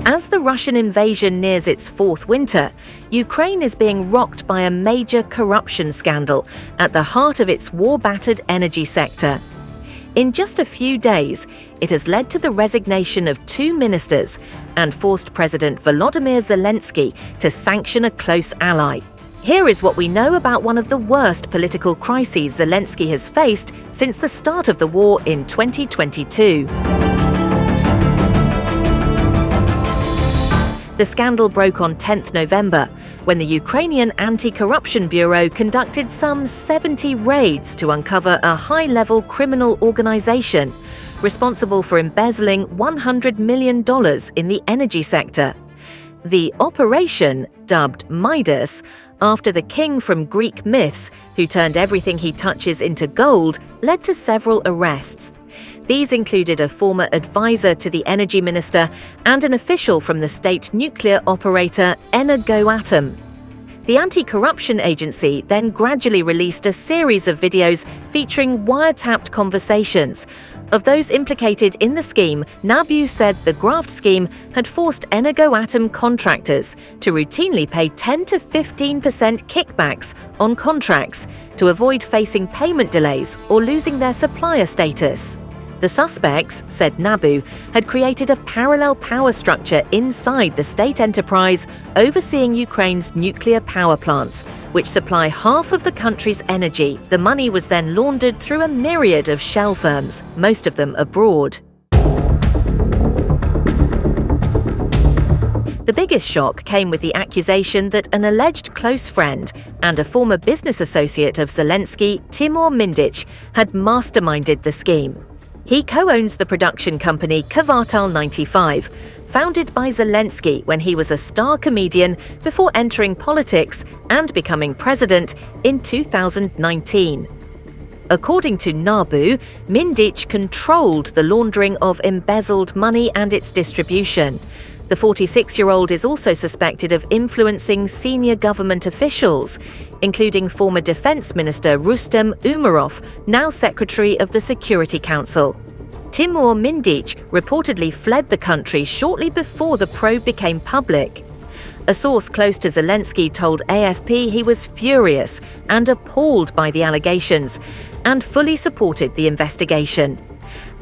As the Russian invasion nears its fourth winter, Ukraine is being rocked by a major corruption scandal at the heart of its war-battered energy sector. In just a few days, it has led to the resignation of 2 ministers and forced President Volodymyr Zelensky to sanction a close ally. Here is what we know about one of the worst political crises Zelensky has faced since the start of the war in 2022. The scandal broke on 10th November, when the Ukrainian Anti-Corruption Bureau conducted some 70 raids to uncover a high-level criminal organization responsible for embezzling $100 million in the energy sector. The operation, dubbed Midas, after the king from Greek myths who turned everything he touches into gold, led to several arrests. These included a former advisor to the energy minister and an official from the state nuclear operator Energoatom. The anti-corruption agency then gradually released a series of videos featuring wiretapped conversations. Of those implicated in the scheme, NABU said the graft scheme had forced Energoatom contractors to routinely pay 10 to 15% kickbacks on contracts to avoid facing payment delays or losing their supplier status. The suspects, said NABU, had created a parallel power structure inside the state enterprise overseeing Ukraine's nuclear power plants, which supply half of the country's energy. The money was then laundered through a myriad of shell firms, most of them abroad. The biggest shock came with the accusation that an alleged close friend and a former business associate of Zelensky, Timur Mindic, had masterminded the scheme. He co-owns the production company Kvartal 95, founded by Zelensky when he was a star comedian before entering politics and becoming president in 2019. According to NABU, Mindic controlled the laundering of embezzled money and its distribution. The 46-year-old is also suspected of influencing senior government officials, including former Defense Minister Rustem Umerov, now Secretary of the Security Council. Timur Mindic reportedly fled the country shortly before the probe became public. A source close to Zelensky told AFP he was furious and appalled by the allegations and fully supported the investigation.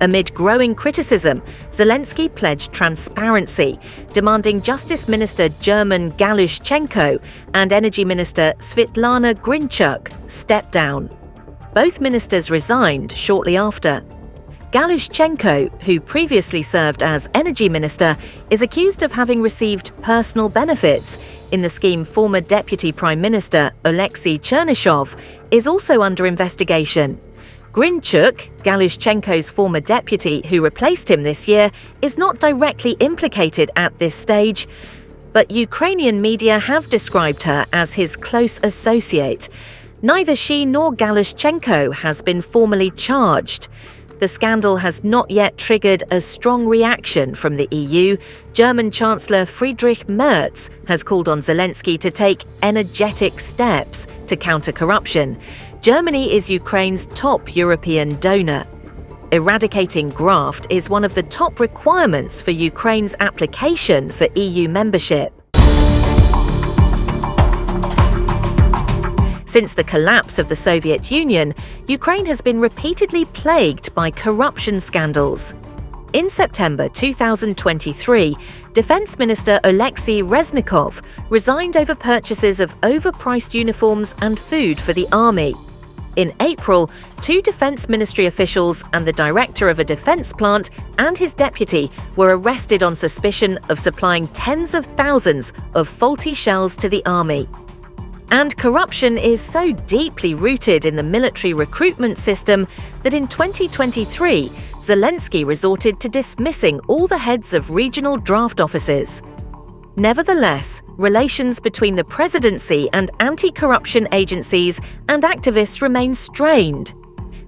Amid growing criticism, Zelensky pledged transparency, demanding Justice Minister German Galushchenko and Energy Minister Svitlana Grinchuk step down. Both ministers resigned shortly after. Galushchenko, who previously served as energy minister, is accused of having received personal benefits. In the scheme, former Deputy Prime Minister Oleksiy Chernyshov is also under investigation. Grinchuk, Galushchenko's former deputy who replaced him this year, is not directly implicated at this stage, but Ukrainian media have described her as his close associate. Neither she nor Galushchenko has been formally charged. The scandal has not yet triggered a strong reaction from the EU. German Chancellor Friedrich Merz has called on Zelensky to take energetic steps to counter corruption. Germany is Ukraine's top European donor. Eradicating graft is one of the top requirements for Ukraine's application for EU membership. Since the collapse of the Soviet Union, Ukraine has been repeatedly plagued by corruption scandals. In September 2023, Defense Minister Oleksiy Reznikov resigned over purchases of overpriced uniforms and food for the army. In April, 2 Defense Ministry officials and the director of a defense plant and his deputy were arrested on suspicion of supplying tens of thousands of faulty shells to the army. And corruption is so deeply rooted in the military recruitment system that in 2023, Zelensky resorted to dismissing all the heads of regional draft offices. Nevertheless, relations between the presidency and anti-corruption agencies and activists remain strained.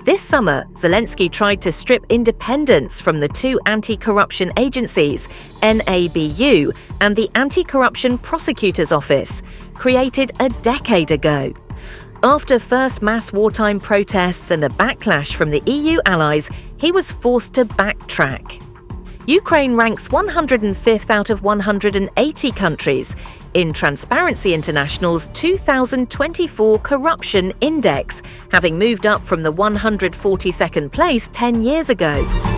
This summer, Zelensky tried to strip independence from the 2 anti-corruption agencies, NABU and the Anti-Corruption Prosecutor's Office, created a decade ago. After first mass wartime protests and a backlash from the EU allies, he was forced to backtrack. Ukraine ranks 105th out of 180 countries in Transparency International's 2024 Corruption Index, having moved up from the 142nd place 10 years ago.